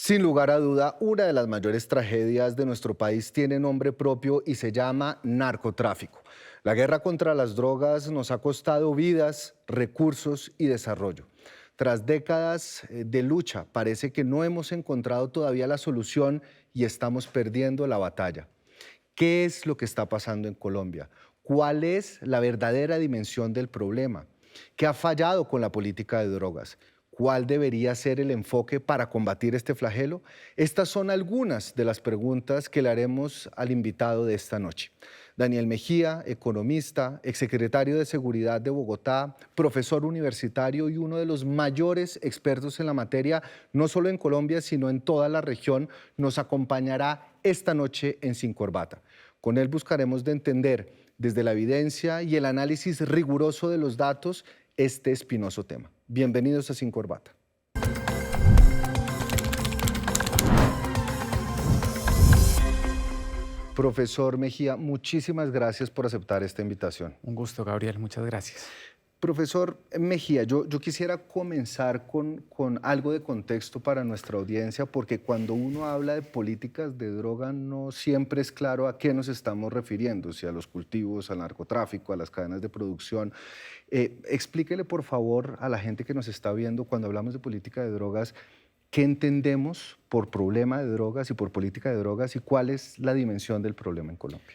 Sin lugar a duda, una de las mayores tragedias de nuestro país tiene nombre propio y se llama narcotráfico. La guerra contra las drogas nos ha costado vidas, recursos y desarrollo. Tras décadas de lucha, parece que no hemos encontrado todavía la solución y estamos perdiendo la batalla. ¿Qué es lo que está pasando en Colombia? ¿Cuál es la verdadera dimensión del problema? ¿Qué ha fallado con la política de drogas? ¿Cuál debería ser el enfoque para combatir este flagelo? Estas son algunas de las preguntas que le haremos al invitado de esta noche. Daniel Mejía, economista, exsecretario de Seguridad de Bogotá, profesor universitario y uno de los mayores expertos en la materia, no solo en Colombia, sino en toda la región, nos acompañará esta noche en Sin Corbata. Con él buscaremos de entender desde la evidencia y el análisis riguroso de los datos este espinoso tema. Bienvenidos a Sin Corbata. Profesor Mejía, muchísimas gracias por aceptar esta invitación. Un gusto, Gabriel, muchas gracias. Profesor Mejía, yo quisiera comenzar con algo de contexto para nuestra audiencia, porque cuando uno habla de políticas de droga no siempre es claro a qué nos estamos refiriendo, si a los cultivos, al narcotráfico, a las cadenas de producción. Explíquele, por favor, a la gente que nos está viendo, cuando hablamos de política de drogas, ¿qué entendemos por problema de drogas y por política de drogas y cuál es la dimensión del problema en Colombia?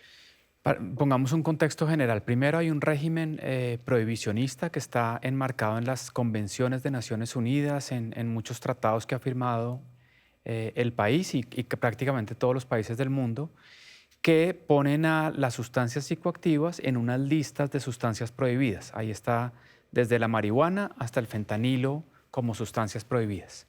Pongamos un contexto general. Primero, hay un régimen prohibicionista que está enmarcado en las convenciones de Naciones Unidas, en muchos tratados que ha firmado el país y que prácticamente todos los países del mundo, que ponen a las sustancias psicoactivas en unas listas de sustancias prohibidas. Ahí está desde la marihuana hasta el fentanilo como sustancias prohibidas.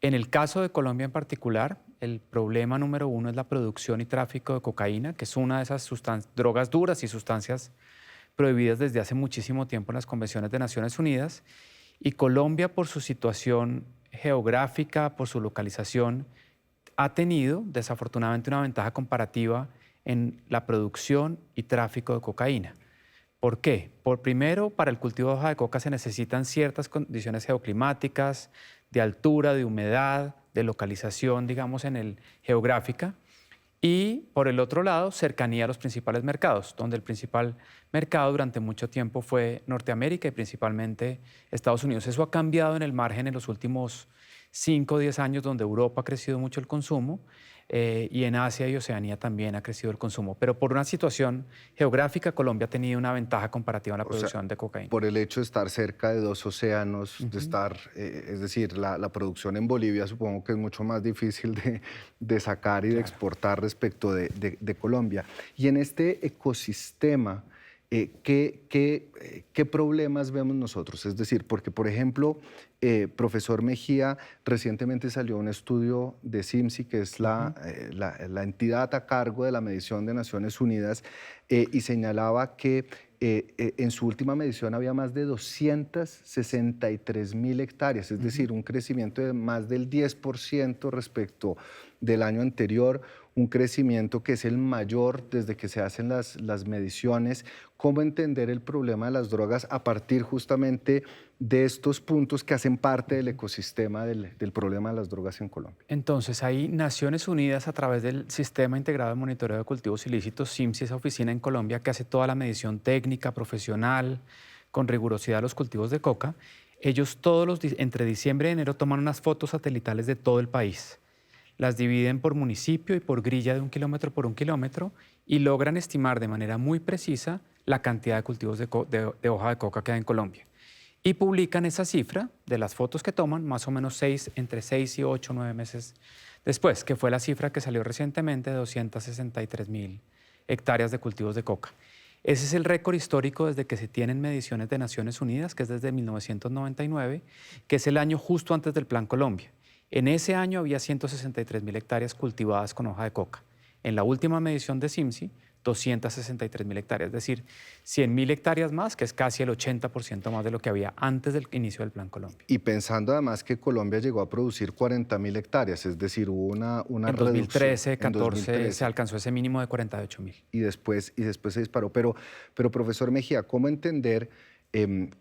En el caso de Colombia en particular, el problema número uno es la producción y tráfico de cocaína, que es una de esas drogas duras y sustancias prohibidas desde hace muchísimo tiempo en las convenciones de Naciones Unidas. Y Colombia, por su situación geográfica, por su localización, ha tenido desafortunadamente una ventaja comparativa en la producción y tráfico de cocaína. ¿Por qué? Primero, para el cultivo de hoja de coca se necesitan ciertas condiciones geoclimáticas, de altura, de humedad, de localización, digamos, geográfica. Y por el otro lado, cercanía a los principales mercados, donde el principal mercado durante mucho tiempo fue Norteamérica y principalmente Estados Unidos. Eso ha cambiado en el margen en los últimos 5 o 10 años, donde Europa ha crecido mucho el consumo y en Asia y Oceanía también ha crecido el consumo. Pero por una situación geográfica, Colombia ha tenido una ventaja comparativa en la producción de cocaína. Por el hecho de estar cerca de 2 océanos, de estar, es decir, la producción en Bolivia supongo que es mucho más difícil de sacar y de exportar respecto de Colombia. Y en este ecosistema, ¿qué problemas vemos nosotros? Es decir, porque, por ejemplo, profesor Mejía, recientemente salió un estudio de CIMSI, que es la entidad a cargo de la medición de Naciones Unidas, y señalaba que en su última medición había más de 263.000 hectáreas, es decir, un crecimiento de más del 10% respecto del año anterior, un crecimiento que es el mayor desde que se hacen las mediciones. ¿Cómo entender el problema de las drogas a partir justamente de estos puntos que hacen parte del ecosistema del problema de las drogas en Colombia? Entonces, hay Naciones Unidas a través del Sistema Integrado de Monitoreo de Cultivos Ilícitos, CIMSI, esa oficina en Colombia que hace toda la medición técnica, profesional, con rigurosidad de los cultivos de coca. Ellos entre diciembre y enero toman unas fotos satelitales de todo el país. Las dividen por municipio y por grilla de 1 kilómetro por 1 kilómetro y logran estimar de manera muy precisa la cantidad de cultivos de hoja de coca que hay en Colombia. Y publican esa cifra de las fotos que toman más o menos entre 6 y 8 o 9 meses después, que fue la cifra que salió recientemente de 263.000 hectáreas de cultivos de coca. Ese es el récord histórico desde que se tienen mediciones de Naciones Unidas, que es desde 1999, que es el año justo antes del Plan Colombia. En ese año había 163.000 hectáreas cultivadas con hoja de coca. En la última medición de CIMSI, 263.000 hectáreas, es decir, 100.000 hectáreas más, que es casi el 80% más de lo que había antes del inicio del Plan Colombia. Y pensando además que Colombia llegó a producir 40.000 hectáreas, es decir, hubo una en reducción. 2013 se alcanzó ese mínimo de 48.000. Y después se disparó. Pero profesor Mejía, ¿cómo entender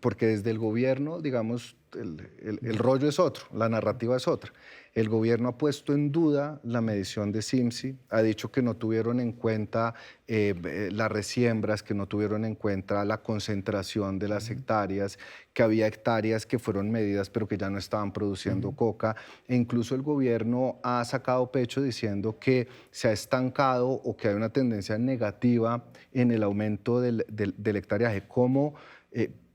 porque desde el gobierno, digamos, el rollo es otro, la narrativa es otra. El gobierno ha puesto en duda la medición de CIMSI, ha dicho que no tuvieron en cuenta las resiembras, que no tuvieron en cuenta la concentración de las hectáreas, que había hectáreas que fueron medidas pero que ya no estaban produciendo coca, e incluso el gobierno ha sacado pecho diciendo que se ha estancado o que hay una tendencia negativa en el aumento del hectareaje. ¿Cómo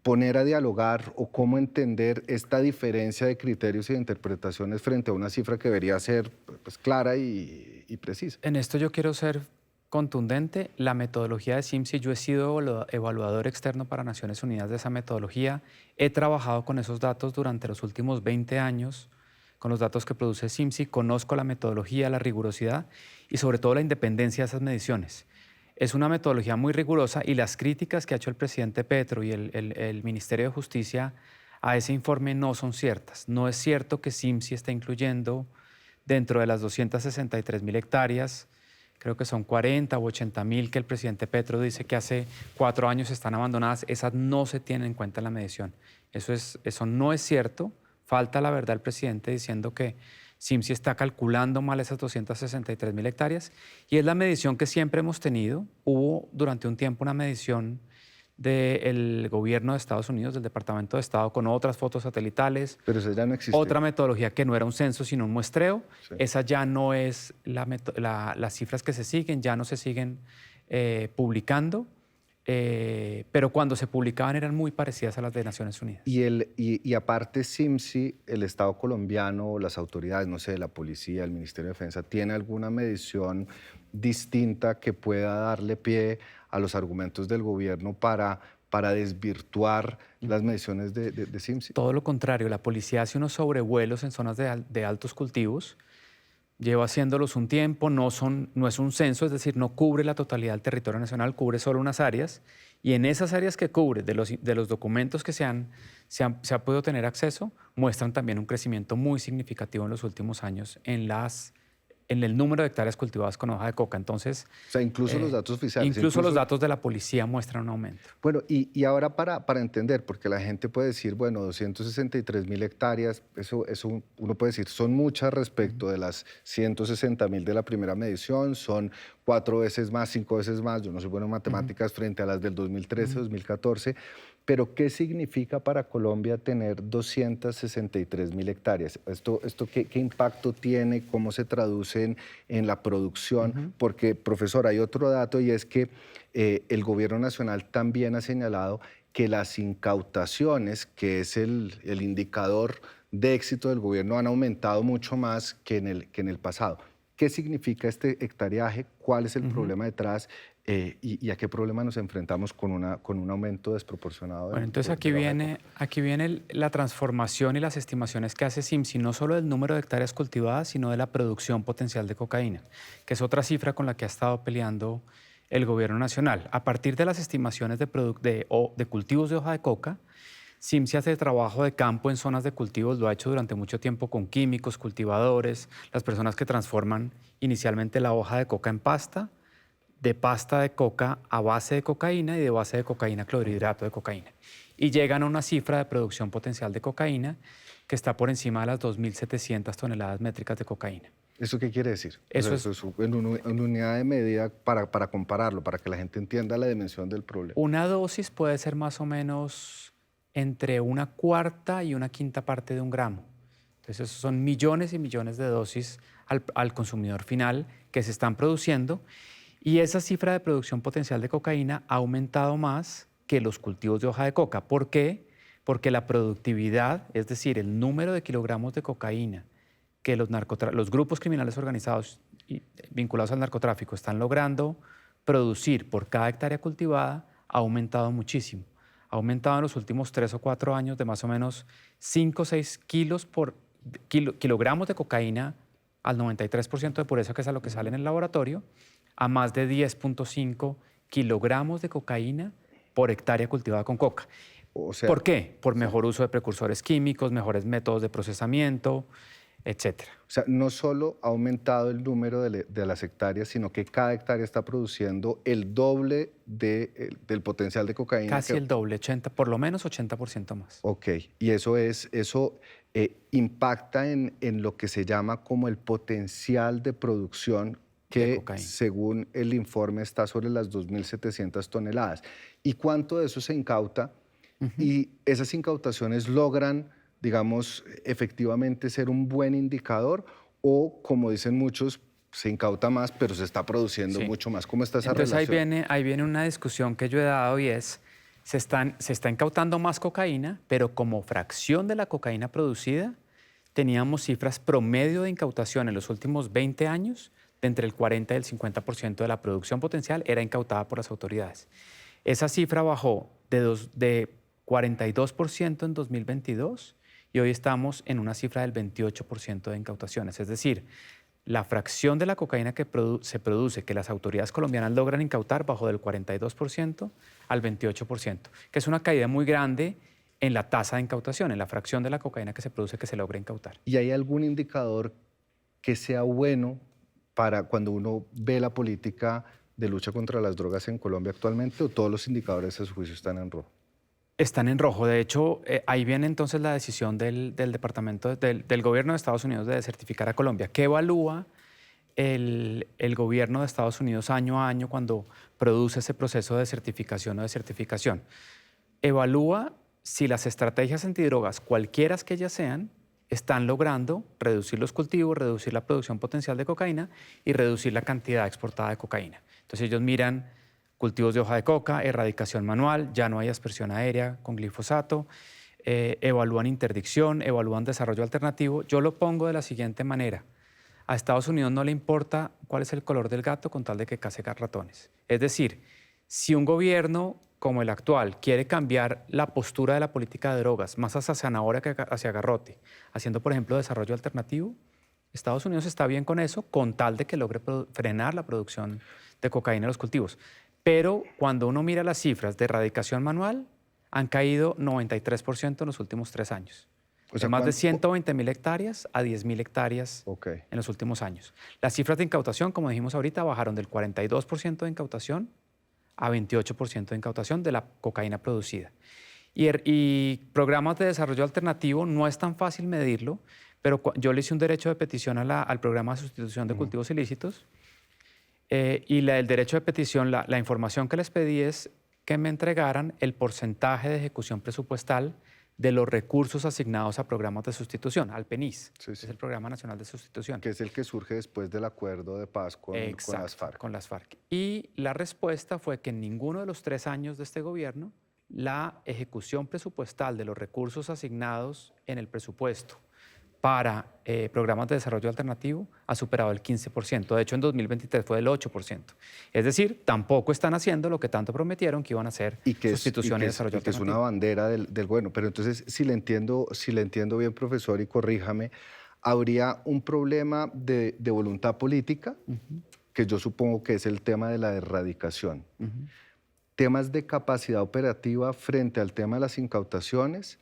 poner a dialogar o cómo entender esta diferencia de criterios y de interpretaciones frente a una cifra que debería ser pues, clara y precisa? En esto yo quiero ser contundente. La metodología de CIMSI, yo he sido evaluador externo para Naciones Unidas de esa metodología. He trabajado con esos datos durante los últimos 20 años, con los datos que produce CIMSI. Conozco la metodología, la rigurosidad y sobre todo la independencia de esas mediciones. Es una metodología muy rigurosa y las críticas que ha hecho el presidente Petro y el Ministerio de Justicia a ese informe no son ciertas. No es cierto que CIMSI está incluyendo dentro de las 263.000 hectáreas, creo que son 40 o 80.000 que el presidente Petro dice que hace 4 años están abandonadas. Esas no se tienen en cuenta en la medición. Eso no es cierto. Falta la verdad el presidente diciendo que CIMSI está calculando mal esas 263.000 hectáreas y es la medición que siempre hemos tenido. Hubo durante un tiempo una medición del gobierno de Estados Unidos, del Departamento de Estado, con otras fotos satelitales. Pero eso ya no existe. Otra metodología que no era un censo, sino un muestreo. Sí. Esa ya no es las cifras que se siguen, ya no se siguen publicando. Pero cuando se publicaban eran muy parecidas a las de Naciones Unidas. Y aparte CIMSI, el Estado colombiano, las autoridades, no sé, la policía, el Ministerio de Defensa, ¿tiene alguna medición distinta que pueda darle pie a los argumentos del gobierno para desvirtuar las mediciones de CIMSI? Todo lo contrario, la policía hace unos sobrevuelos en zonas de altos cultivos. Lleva haciéndolos un tiempo, no es un censo, es decir, no cubre la totalidad del territorio nacional, cubre solo unas áreas. Y en esas áreas que cubre, de los documentos que se ha podido tener acceso, muestran también un crecimiento muy significativo en los últimos años en el número de hectáreas cultivadas con hoja de coca. Entonces, O sea, incluso los datos oficiales. Incluso los datos de la policía muestran un aumento. Bueno, y ahora para entender, porque la gente puede decir, bueno, 263.000 hectáreas, eso uno puede decir, son muchas respecto de las 160.000 de la primera medición, son 4 veces más, 5 veces más, yo no soy bueno en matemáticas, frente a las del 2013, 2014, pero ¿qué significa para Colombia tener 263.000 hectáreas? ¿Esto qué impacto tiene? ¿Cómo se traduce en la producción? Porque, profesor, hay otro dato y es que el gobierno nacional también ha señalado que las incautaciones, que es el indicador de éxito del gobierno, han aumentado mucho más que en el pasado. ¿Qué significa este hectareaje? ¿Cuál es el problema detrás? Y a qué problema nos enfrentamos con un aumento desproporcionado. Bueno, entonces aquí viene la transformación y las estimaciones que hace CIMSI, no solo del número de hectáreas cultivadas, sino de la producción potencial de cocaína, que es otra cifra con la que ha estado peleando el gobierno nacional. A partir de las estimaciones de cultivos de hoja de coca, CIMSI hace trabajo de campo en zonas de cultivos, lo ha hecho durante mucho tiempo con químicos, cultivadores, las personas que transforman inicialmente la hoja de coca en pasta, de pasta de coca a base de cocaína y de base de cocaína a clorhidrato de cocaína. Y llegan a una cifra de producción potencial de cocaína que está por encima de las 2.700 toneladas métricas de cocaína. ¿Eso qué quiere decir? Eso es en unidad de medida para compararlo, para que la gente entienda la dimensión del problema. Una dosis puede ser más o menos entre 1/4 y 1/5 parte de un gramo. Entonces, esos son millones y millones de dosis al consumidor final que se están produciendo. Y esa cifra de producción potencial de cocaína ha aumentado más que los cultivos de hoja de coca. ¿Por qué? Porque la productividad, es decir, el número de kilogramos de cocaína que los grupos criminales organizados vinculados al narcotráfico están logrando producir por cada hectárea cultivada ha aumentado muchísimo. Ha aumentado en los últimos 3 o 4 años de más o menos 5 o 6 kilogramos de cocaína al 93% de pureza, que es a lo que sale en el laboratorio, a más de 10.5 kilogramos de cocaína por hectárea cultivada con coca. O sea, ¿por qué? Por mejor uso de precursores químicos, mejores métodos de procesamiento. etcétera. O sea, no solo ha aumentado el número de las hectáreas, sino que cada hectárea está produciendo el doble del potencial de cocaína. Casi el doble, 80, por lo menos 80% más. Ok, y eso impacta en lo que se llama como el potencial de producción De que cocaína. según el informe está sobre las 2.700 toneladas. ¿Y cuánto de eso se incauta? Y esas incautaciones logran, digamos, efectivamente ser un buen indicador o, como dicen muchos, se incauta más, pero se está produciendo Sí. mucho más. ¿Cómo está esa Entonces relación? ahí viene una discusión que yo he dado y es, se está incautando más cocaína, pero como fracción de la cocaína producida, teníamos cifras promedio de incautación en los últimos 20 años de entre el 40 y el 50% de la producción potencial era incautada por las autoridades. Esa cifra bajó de 42% en 2022 y hoy estamos en una cifra del 28% de incautaciones. Es decir, la fracción de la cocaína que se produce, que las autoridades colombianas logran incautar, bajó del 42% al 28%, que es una caída muy grande en la tasa de incautación, en la fracción de la cocaína que se produce que se logra incautar. ¿Y hay algún indicador que sea bueno para cuando uno ve la política de lucha contra las drogas en Colombia actualmente, o todos los indicadores a su juicio están en rojo? Están en rojo. De hecho, ahí viene entonces la decisión del Departamento del Gobierno de Estados Unidos de desertificar a Colombia. ¿Qué evalúa el Gobierno de Estados Unidos año a año cuando produce ese proceso de certificación o de certificación? Evalúa si las estrategias antidrogas, cualquiera que ellas sean, están logrando reducir los cultivos, reducir la producción potencial de cocaína y reducir la cantidad exportada de cocaína. Entonces ellos miran cultivos de hoja de coca, erradicación manual, ya no hay aspersión aérea con glifosato, evalúan interdicción, evalúan desarrollo alternativo. Yo lo pongo de la siguiente manera. A Estados Unidos no le importa cuál es el color del gato con tal de que case ratones. Es decir, si un gobierno como el actual quiere cambiar la postura de la política de drogas más hacia zanahoria que hacia garrote, haciendo, por ejemplo, desarrollo alternativo, Estados Unidos está bien con eso, con tal de que logre frenar la producción de cocaína en los cultivos. Pero cuando uno mira las cifras de erradicación manual, han caído 93% en los últimos 3 años. O De sea, más de 120.000 hectáreas a 10.000 hectáreas Ok. en los últimos años. Las cifras de incautación, como dijimos ahorita, bajaron del 42% de incautación a 28% de incautación de la cocaína producida. Y programas de desarrollo alternativo no es tan fácil medirlo, pero yo le hice un derecho de petición al programa de sustitución de cultivos ilícitos y el derecho de petición, la información que les pedí es que me entregaran el porcentaje de ejecución presupuestal de los recursos asignados a programas de sustitución, al PENIS, Sí, que sí. es el Programa Nacional de Sustitución. Que es el que surge después del acuerdo de paz con las FARC. Con las FARC. Y la respuesta fue que en ninguno de los 3 años de este gobierno la ejecución presupuestal de los recursos asignados en el presupuesto para programas de desarrollo alternativo ha superado el 15%. De hecho, en 2023 fue del 8%. Es decir, tampoco están haciendo lo que tanto prometieron que iban a hacer sustitución y desarrollo y que es alternativo. una bandera del bueno. Pero entonces, si le entiendo bien, profesor, y corríjame, ¿habría un problema de voluntad política? Que yo supongo que es el tema de la erradicación. Temas de capacidad operativa frente al tema de las incautaciones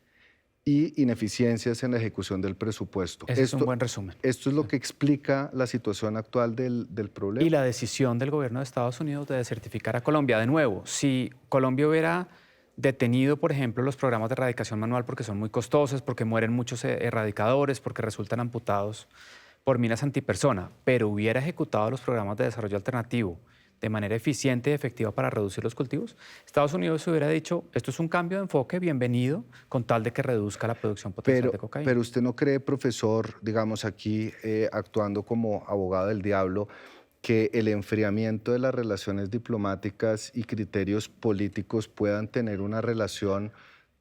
y ineficiencias en la ejecución del presupuesto. Ese es un buen resumen. Esto es lo que explica la situación actual del problema. Y la decisión del gobierno de Estados Unidos de desertificar a Colombia. De nuevo, si Colombia hubiera detenido, por ejemplo, los programas de erradicación manual porque son muy costosos, porque mueren muchos erradicadores, porque resultan amputados por minas antipersona, pero hubiera ejecutado los programas de desarrollo alternativo de manera eficiente y efectiva para reducir los cultivos, Estados Unidos hubiera dicho, esto es un cambio de enfoque, bienvenido, con tal de que reduzca la producción potencial de cocaína. Pero usted no cree, profesor, digamos aquí actuando como abogado del diablo, que el enfriamiento de las relaciones diplomáticas y criterios políticos puedan tener una relación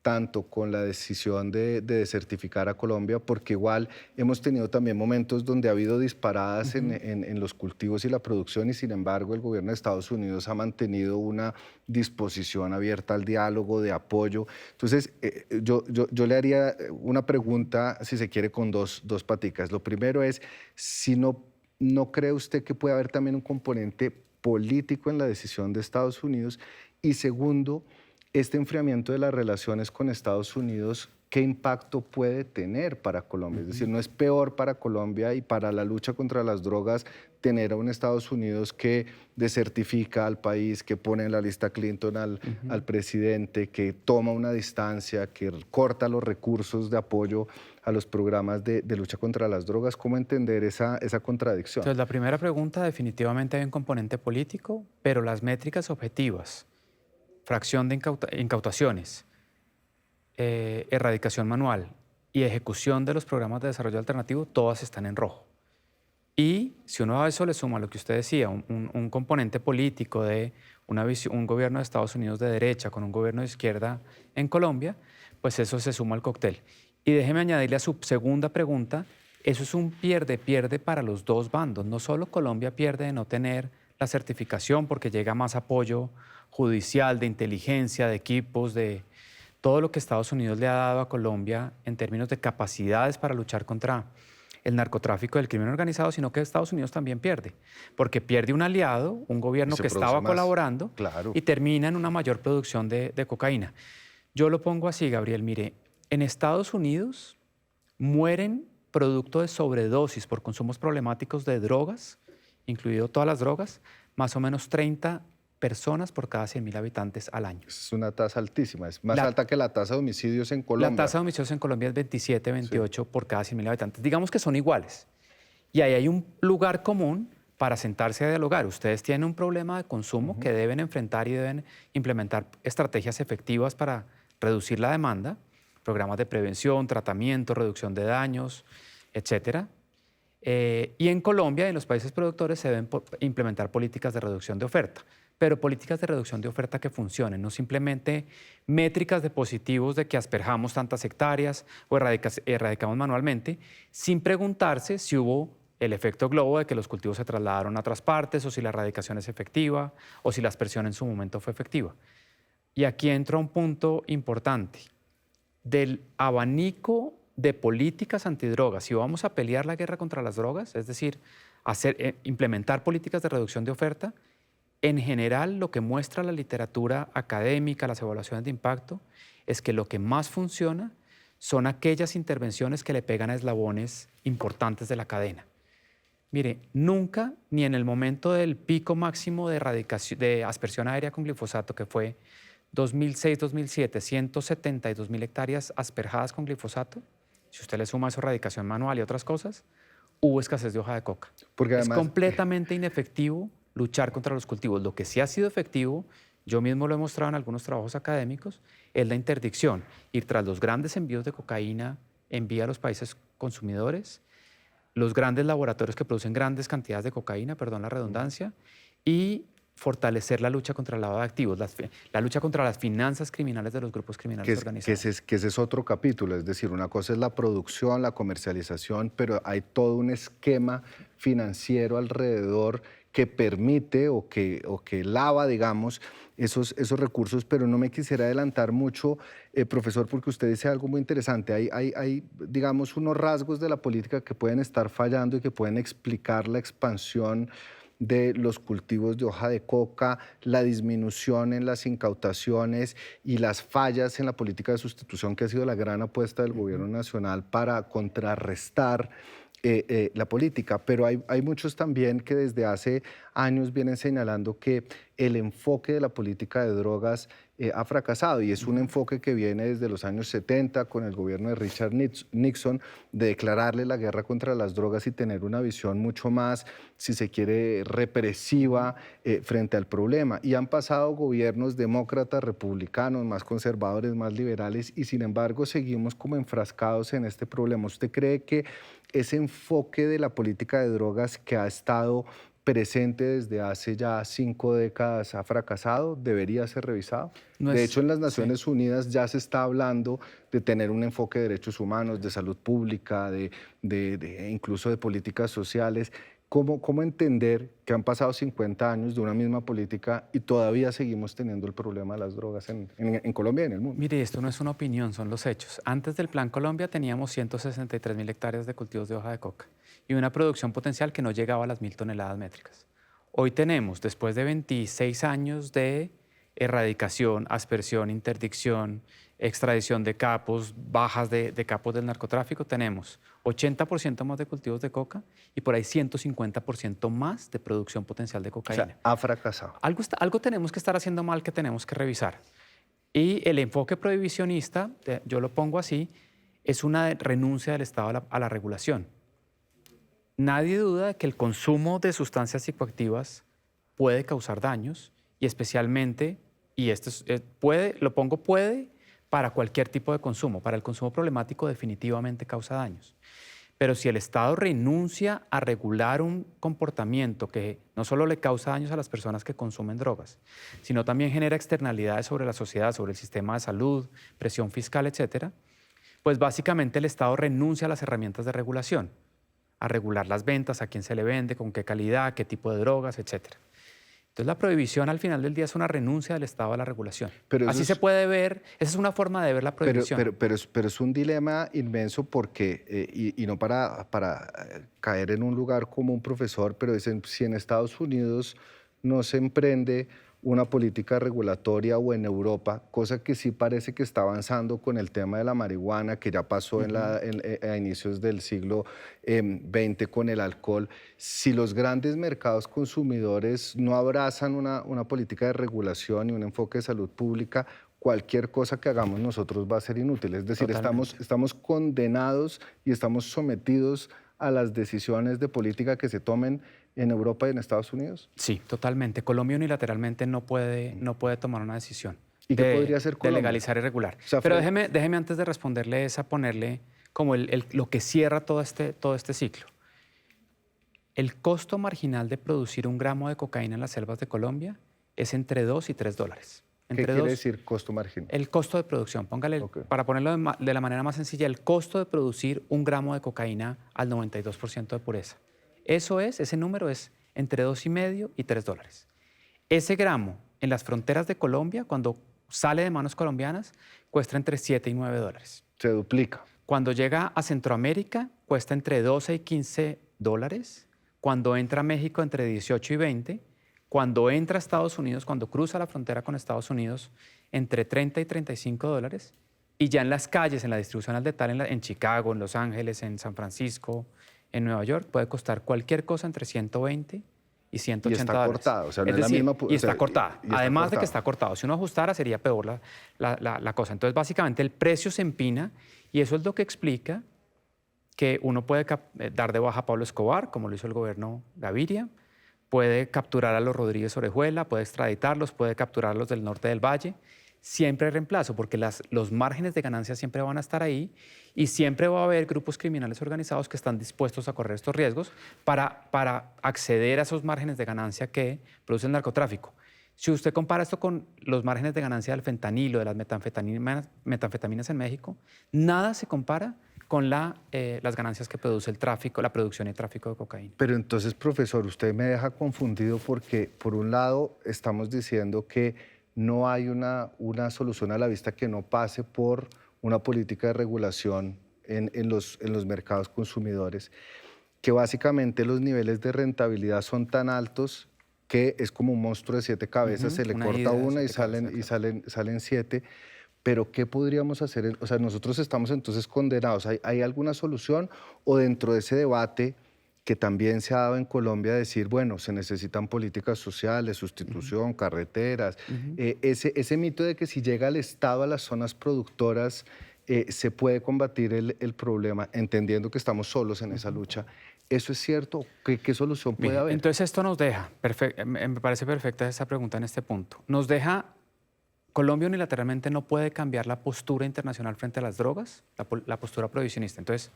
tanto con la decisión de desertificar a Colombia, porque igual hemos tenido también momentos donde ha habido disparadas en los cultivos y la producción y sin embargo el gobierno de Estados Unidos ha mantenido una disposición abierta al diálogo, de apoyo. Entonces, yo le haría una pregunta, si se quiere, con dos paticas. Lo primero es, si ¿no cree usted que puede haber también un componente político en la decisión de Estados Unidos? Y segundo, este enfriamiento de las relaciones con Estados Unidos ¿qué impacto puede tener para Colombia? Es decir, no es peor para Colombia y para la lucha contra las drogas tener a un Estados Unidos que desertifica al país, que pone en la lista Clinton al presidente, que toma una distancia, que corta los recursos de apoyo a los programas de lucha contra las drogas. ¿Cómo entender esa contradicción? Entonces, la primera pregunta, definitivamente hay un componente político, pero las métricas objetivas, fracción de incautaciones, erradicación manual y ejecución de los programas de desarrollo alternativo, todas están en rojo. Y si uno a eso le suma lo que usted decía, un componente político de un gobierno de Estados Unidos de derecha con un gobierno de izquierda en Colombia, pues eso se suma al cóctel. Y déjeme añadirle a su segunda pregunta, eso es un pierde-pierde para los dos bandos. No solo Colombia pierde de no tener la certificación porque llega más apoyo judicial, de inteligencia, de equipos, de todo lo que Estados Unidos le ha dado a Colombia en términos de capacidades para luchar contra el narcotráfico y el crimen organizado, sino que Estados Unidos también pierde, porque pierde un aliado, un gobierno que estaba colaborando, claro, y termina en una mayor producción de cocaína. Yo lo pongo así, Gabriel, mire, en Estados Unidos mueren producto de sobredosis por consumos problemáticos de drogas, incluido todas las drogas, más o menos 30 personas por cada 100.000 habitantes al año. Es una tasa altísima, es más alta que la tasa de homicidios en Colombia. La tasa de homicidios en Colombia es 27, 28 por cada 100.000 habitantes. Digamos que son iguales. Y ahí hay un lugar común para sentarse a dialogar. Ustedes tienen un problema de consumo que deben enfrentar y deben implementar estrategias efectivas para reducir la demanda, programas de prevención, tratamiento, reducción de daños, etcétera. Y en Colombia y en los países productores se deben implementar políticas de reducción de oferta, pero políticas de reducción de oferta que funcionen, no simplemente métricas de positivos de que asperjamos tantas hectáreas o erradicamos manualmente, sin preguntarse si hubo el efecto globo de que los cultivos se trasladaron a otras partes, o si la erradicación es efectiva, o si la aspersión en su momento fue efectiva. Y aquí entra un punto importante. Del abanico de políticas antidrogas, si vamos a pelear la guerra contra las drogas, es decir, implementar políticas de reducción de oferta, en general lo que muestra la literatura académica, las evaluaciones de impacto, es que lo que más funciona son aquellas intervenciones que le pegan a eslabones importantes de la cadena. Mire, nunca, ni en el momento del pico máximo de aspersión aérea con glifosato, que fue 2006-2007, 172.000 hectáreas asperjadas con glifosato, si usted le suma eso, erradicación manual y otras cosas, hubo escasez de hoja de coca. Porque además, es completamente inefectivo luchar contra los cultivos. Lo que sí ha sido efectivo, yo mismo lo he mostrado en algunos trabajos académicos, es la interdicción, ir tras los grandes envíos de cocaína en vía a los países consumidores, los grandes laboratorios que producen grandes cantidades de cocaína, perdón la redundancia, y fortalecer la lucha contra el lavado de activos, la lucha contra las finanzas criminales de los grupos criminales organizados. Que ese es otro capítulo, es decir, una cosa es la producción, la comercialización, pero hay todo un esquema financiero alrededor que permite o que lava, digamos, esos recursos, pero no me quisiera adelantar mucho, profesor, porque usted dice algo muy interesante. Hay, digamos, unos rasgos de la política que pueden estar fallando y que pueden explicar la expansión de los cultivos de hoja de coca, la disminución en las incautaciones y las fallas en la política de sustitución, que ha sido la gran apuesta del gobierno nacional para contrarrestar la política. Pero hay muchos también que desde hace años vienen señalando que el enfoque de la política de drogas ha fracasado, y es un enfoque que viene desde los años 70 con el gobierno de Richard Nixon, de declararle la guerra contra las drogas y tener una visión mucho más, si se quiere, represiva frente al problema. Y han pasado gobiernos demócratas, republicanos, más conservadores, más liberales, y sin embargo seguimos como enfrascados en este problema. ¿Usted cree que ese enfoque de la política de drogas que ha estado presente desde hace ya 5 décadas ha fracasado? ¿Debería ser revisado? De hecho, en las Naciones Unidas ya se está hablando de tener un enfoque de derechos humanos, de salud pública, incluso de políticas sociales. ¿Cómo entender que han pasado 50 años de una misma política y todavía seguimos teniendo el problema de las drogas en Colombia y en el mundo? Mire, esto no es una opinión, son los hechos. Antes del Plan Colombia teníamos 163.000 hectáreas de cultivos de hoja de coca y una producción potencial que no llegaba a las 1.000 toneladas métricas. Hoy tenemos, después de 26 años de erradicación, aspersión, interdicción, extradición de capos, bajas de capos del narcotráfico, tenemos 80% más de cultivos de coca y por ahí 150% más de producción potencial de O cocaína. sea, ha fracasado. Algo tenemos que estar haciendo mal que tenemos que revisar. Y el enfoque prohibicionista, yo lo pongo así, es una renuncia del Estado a la regulación. Nadie duda de que el consumo de sustancias psicoactivas puede causar daños y especialmente, y esto puede para cualquier tipo de consumo. Para el consumo problemático definitivamente causa daños. Pero si el Estado renuncia a regular un comportamiento que no solo le causa daños a las personas que consumen drogas, sino también genera externalidades sobre la sociedad, sobre el sistema de salud, presión fiscal, etcétera, pues básicamente el Estado renuncia a las herramientas de regulación, a regular las ventas, a quién se le vende, con qué calidad, qué tipo de drogas, etcétera. Entonces la prohibición al final del día es una renuncia del Estado a la regulación. Pero Así se puede ver, esa es una forma de ver la prohibición. Pero es un dilema inmenso porque, y no para caer en un lugar como un profesor, pero dicen, si en Estados Unidos no se emprende una política regulatoria o en Europa, cosa que sí parece que está avanzando con el tema de la marihuana, que ya pasó a inicios del siglo XX con el alcohol. Si los grandes mercados consumidores no abrazan una política de regulación y un enfoque de salud pública, cualquier cosa que hagamos nosotros va a ser inútil. Es decir, estamos condenados y estamos sometidos a las decisiones de política que se tomen en Europa y en Estados Unidos. Sí, totalmente. Colombia unilateralmente no puede tomar una decisión. ¿Y qué podría hacer Colombia? De legalizar y regular. O sea, pero déjeme antes de responderle ponerle como lo que cierra todo este ciclo. El costo marginal de producir 1 gramo de cocaína en las selvas de Colombia es entre $2 y $3. ¿Qué quiere decir costo marginal? El costo de producción. Póngale, para ponerlo de la manera más sencilla, el costo de producir 1 gramo de cocaína al 92% de pureza. Ese número es entre $2,5 y $3. Ese gramo en las fronteras de Colombia, cuando sale de manos colombianas, cuesta entre $7 y $9. Se duplica. Cuando llega a Centroamérica, cuesta entre $12 y $15. Cuando entra a México, entre 18 y 20. Cuando entra a Estados Unidos, cuando cruza la frontera con Estados Unidos, entre $30 y $35. Y ya en las calles, en la distribución al detalle, en Chicago, en Los Ángeles, en San Francisco, en Nueva York, puede costar cualquier cosa entre 120 y 180 y está dólares. cortado, o sea, no es es decir, la misma... y está cortada. Además de que está cortado. Si uno ajustara, sería peor la cosa. Entonces, básicamente, el precio se empina y eso es lo que explica que uno puede dar de baja a Pablo Escobar, como lo hizo el gobierno Gaviria, puede capturar a los Rodríguez Orejuela, puede extraditarlos, puede capturarlos del norte del Valle. Siempre hay reemplazo, porque los márgenes de ganancia siempre van a estar ahí y siempre va a haber grupos criminales organizados que están dispuestos a correr estos riesgos para acceder a esos márgenes de ganancia que produce el narcotráfico. Si usted compara esto con los márgenes de ganancia del fentanilo, de las metanfetaminas en México, nada se compara con las ganancias que produce el tráfico, la producción y el tráfico de cocaína. Pero entonces, profesor, usted me deja confundido porque, por un lado, estamos diciendo que no hay una solución a la vista que no pase por una política de regulación en los mercados consumidores, que básicamente los niveles de rentabilidad son tan altos que es como un monstruo de 7 cabezas, se le corta una y salen 7. Pero ¿qué podríamos hacer? O sea, nosotros estamos entonces condenados. ¿Hay alguna solución? O dentro de ese debate que también se ha dado en Colombia, decir, bueno, se necesitan políticas sociales, sustitución, carreteras, ese mito de que si llega el Estado a las zonas productoras se puede combatir el problema, entendiendo que estamos solos en esa lucha. ¿Eso es cierto? ¿Qué solución puede haber? Entonces esto nos deja, me parece perfecta esa pregunta en este punto, nos deja, Colombia unilateralmente no puede cambiar la postura internacional frente a las drogas, la postura prohibicionista. Entonces,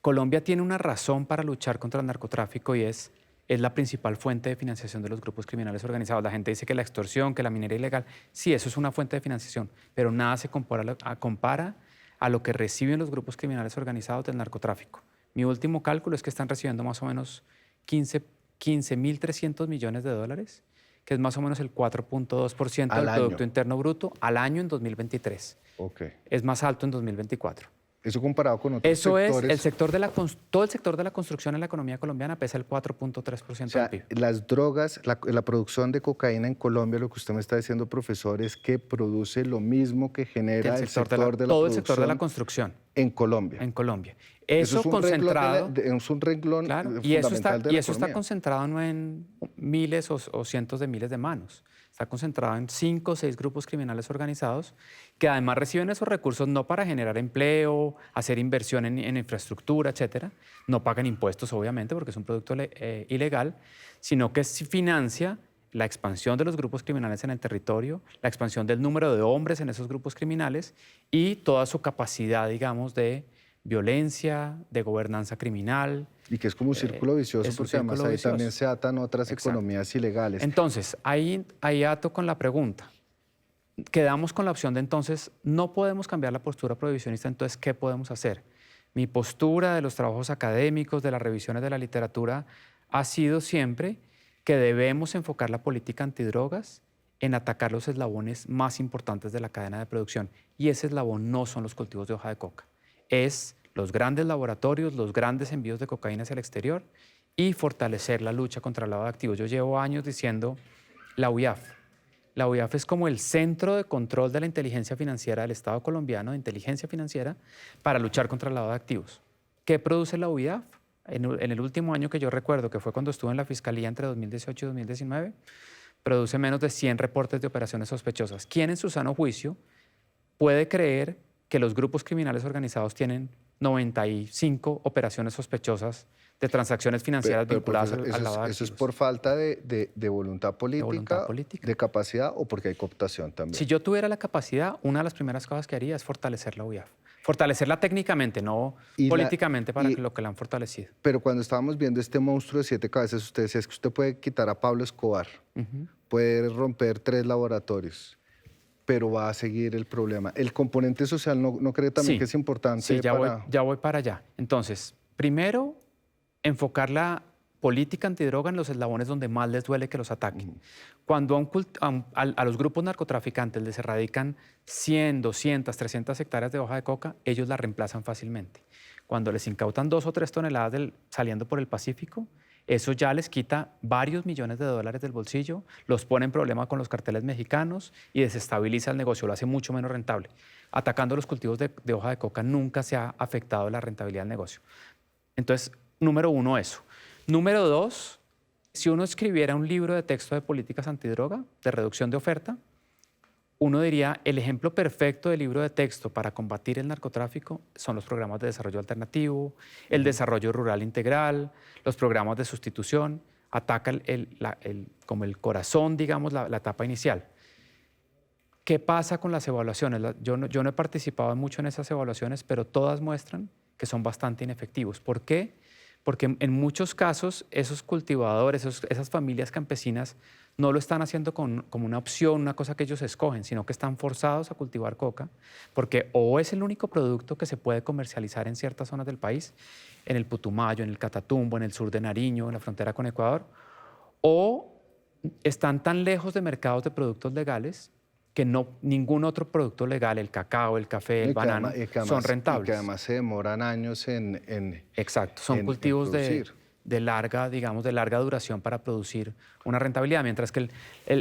Colombia tiene una razón para luchar contra el narcotráfico y es la principal fuente de financiación de los grupos criminales organizados. La gente dice que la extorsión, que la minería ilegal, sí, eso es una fuente de financiación, pero nada se compara a lo que reciben los grupos criminales organizados del narcotráfico. Mi último cálculo es que están recibiendo más o menos 15.300 millones de dólares, que es más o menos el 4.2% del Producto Interno Bruto al año en 2023. Okay. Es más alto en 2024. Eso comparado con otros Eso es, sectores. todo el sector de la construcción en la economía colombiana pesa el 4.3% O sea, del PIB. las drogas, la producción de cocaína en Colombia, lo que usted me está diciendo, profesor, es que produce lo mismo que genera el sector de la todo el sector de la producción construcción en Colombia. en Colombia. Eso Eso es un concentrado, es un renglón claro, fundamental de y la eso está economía. concentrado no en miles o cientos de miles de manos. Está concentrado en 5 o 6 grupos criminales organizados que además reciben esos recursos no para generar empleo, hacer inversión en infraestructura, etcétera. No pagan impuestos, obviamente, porque es un producto ilegal, sino que financia la expansión de los grupos criminales en el territorio, la expansión del número de hombres en esos grupos criminales y toda su capacidad, digamos, de violencia, de gobernanza criminal. Y que es como un círculo vicioso, Es un porque además círculo ahí vicioso. también se atan otras Exacto. economías ilegales. Entonces, ahí ato con la pregunta. Quedamos con la opción de entonces, no podemos cambiar la postura prohibicionista, entonces, ¿qué podemos hacer? Mi postura de los trabajos académicos, de las revisiones de la literatura, ha sido siempre que debemos enfocar la política antidrogas en atacar los eslabones más importantes de la cadena de producción. Y ese eslabón no son los cultivos de hoja de coca. Es los grandes laboratorios, los grandes envíos de cocaína hacia el exterior y fortalecer la lucha contra el lavado de activos. Yo llevo años diciendo la UIAF. La UIAF es como el centro de control de la inteligencia financiera del Estado colombiano, de inteligencia financiera, para luchar contra el lavado de activos. ¿Qué produce la UIAF? En el último año que yo recuerdo, que fue cuando estuve en la Fiscalía entre 2018 y 2019, produce menos de 100 reportes de operaciones sospechosas. ¿Quién en su sano juicio puede creer que los grupos criminales organizados tienen 95 operaciones sospechosas de transacciones financieras vinculadas profesor, al lavado de ¿eso es activos? por falta de voluntad política, política. de capacidad o porque hay cooptación también? Si yo tuviera la capacidad, una de las primeras cosas que haría es fortalecer la UIAF. Fortalecerla técnicamente, no políticamente, para lo que la han fortalecido. Pero cuando estábamos viendo este monstruo de 7 cabezas, usted decía, es que usted puede quitar a Pablo Escobar, puede romper 3 laboratorios, pero va a seguir el problema. ¿El componente social no cree también que es importante? Sí, ya voy para allá. Entonces, primero, enfocar la política antidroga en los eslabones donde más les duele que los ataquen. Cuando a los grupos narcotraficantes les erradican 100, 200, 300 hectáreas de hoja de coca, ellos la reemplazan fácilmente. Cuando les incautan 2 o 3 toneladas saliendo por el Pacífico, eso ya les quita varios millones de dólares del bolsillo, los pone en problema con los carteles mexicanos y desestabiliza el negocio, lo hace mucho menos rentable. Atacando los cultivos de hoja de coca nunca se ha afectado la rentabilidad del negocio. Entonces, número 1, eso. Número 2, si uno escribiera un libro de texto de políticas antidroga, de reducción de oferta, uno diría, el ejemplo perfecto de libro de texto para combatir el narcotráfico son los programas de desarrollo alternativo, el desarrollo rural integral, los programas de sustitución, ataca como el corazón, digamos, la etapa inicial. ¿Qué pasa con las evaluaciones? Yo no he participado mucho en esas evaluaciones, pero todas muestran que son bastante inefectivos. ¿Por qué? Porque en muchos casos esos cultivadores, esas familias campesinas no lo están haciendo como una opción, una cosa que ellos escogen, sino que están forzados a cultivar coca, porque o es el único producto que se puede comercializar en ciertas zonas del país, en el Putumayo, en el Catatumbo, en el sur de Nariño, en la frontera con Ecuador, o están tan lejos de mercados de productos legales que ningún otro producto legal, el cacao, el café, el banano, son rentables. Y que además se demoran años en Exacto, son cultivos de larga duración para producir una rentabilidad, mientras que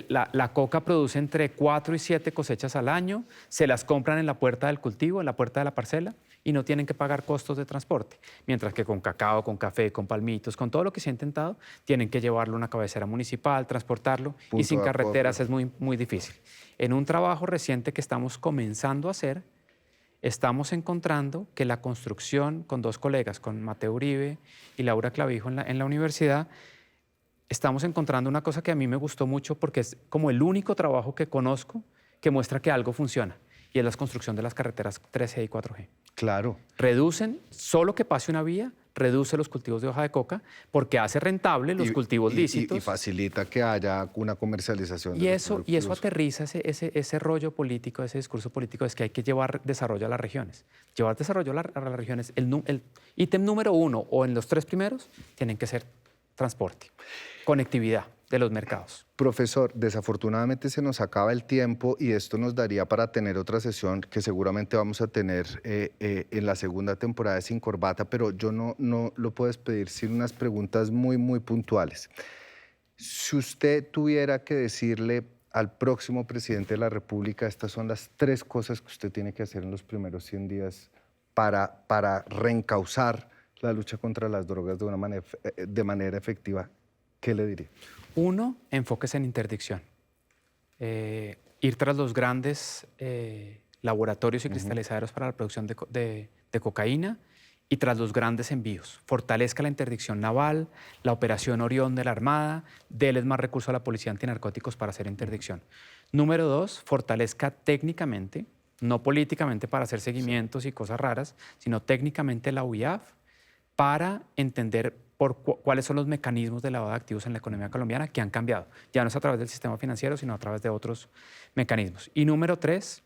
la coca produce entre 4 y 7 cosechas al año, se las compran en la puerta del cultivo, en la puerta de la parcela, y no tienen que pagar costos de transporte, mientras que con cacao, con café, con palmitos, con todo lo que se ha intentado, tienen que llevarlo a una cabecera municipal, transportarlo, y sin carreteras es muy, muy difícil. En un trabajo reciente que estamos comenzando a hacer, estamos encontrando que la construcción, con 2 colegas, con Mateo Uribe y Laura Clavijo en la universidad, estamos encontrando una cosa que a mí me gustó mucho porque es como el único trabajo que conozco que muestra que algo funciona, y es la construcción de las carreteras 3G y 4G. Claro. Reducen, solo que pase una vía, reduce los cultivos de hoja de coca porque hace rentable los cultivos lícitos. Y facilita que haya una comercialización. Y eso aterriza ese rollo político, ese discurso político, es que hay que llevar desarrollo a las regiones. Llevar desarrollo a las regiones, el ítem número 1 o en los 3 primeros tienen que ser transporte, conectividad. de los mercados. Profesor, desafortunadamente se nos acaba el tiempo y esto nos daría para tener otra sesión que seguramente vamos a tener en la segunda temporada de Sin Corbata, pero yo no lo puedo despedir sin unas preguntas muy puntuales. Si usted tuviera que decirle al próximo presidente de la República, estas son las 3 cosas que usted tiene que hacer en los primeros 100 días para reencauzar la lucha contra las drogas de manera efectiva, ¿qué le diría? 1, enfóquese en interdicción. Ir tras los grandes laboratorios y cristalizaderos para la producción de cocaína y tras los grandes envíos. Fortalezca la interdicción naval, la operación Orión de la Armada, déles más recursos a la Policía Antinarcóticos para hacer interdicción. Número 2, fortalezca técnicamente, no políticamente para hacer seguimientos y cosas raras, sino técnicamente la UIAF para entender cuáles son los mecanismos de lavado de activos en la economía colombiana que han cambiado. Ya no es a través del sistema financiero, sino a través de otros mecanismos. Y número 3,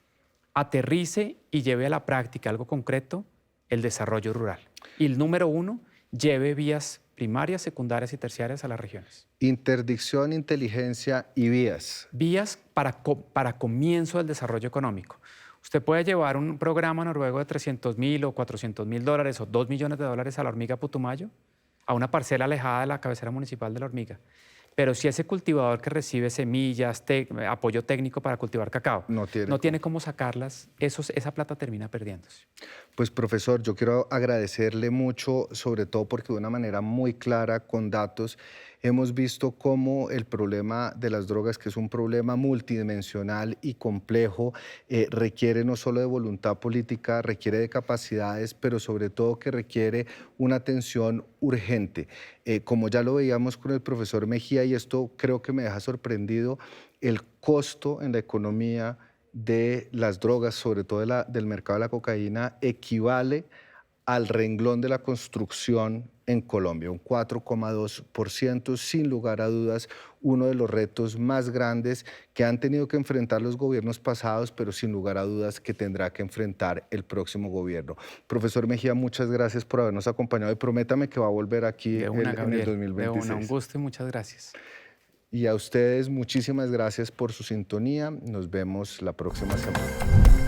aterrice y lleve a la práctica algo concreto el desarrollo rural. Y el número 1, lleve vías primarias, secundarias y terciarias a las regiones. Interdicción, inteligencia y vías. Vías para comienzo del desarrollo económico. Usted puede llevar un programa noruego de 300.000 o 400.000 dólares o 2 millones de dólares a la Hormiga Putumayo, a una parcela alejada de la cabecera municipal de la Hormiga. Pero si ese cultivador que recibe semillas, apoyo técnico para cultivar cacao, no tiene cómo sacarlas, esa plata termina perdiéndose. Pues profesor, yo quiero agradecerle mucho, sobre todo porque de una manera muy clara, con datos, hemos visto cómo el problema de las drogas, que es un problema multidimensional y complejo, requiere no solo de voluntad política, requiere de capacidades, pero sobre todo que requiere una atención urgente. Como ya lo veíamos con el profesor Mejía, y esto creo que me deja sorprendido, el costo en la economía de las drogas, sobre todo del mercado de la cocaína, equivale al renglón de la construcción en Colombia, un 4,2%, sin lugar a dudas, uno de los retos más grandes que han tenido que enfrentar los gobiernos pasados, pero sin lugar a dudas que tendrá que enfrentar el próximo gobierno. Profesor Mejía, muchas gracias por habernos acompañado y prométame que va a volver aquí en el 2026. Un gusto y muchas gracias. Y a ustedes, muchísimas gracias por su sintonía. Nos vemos la próxima semana.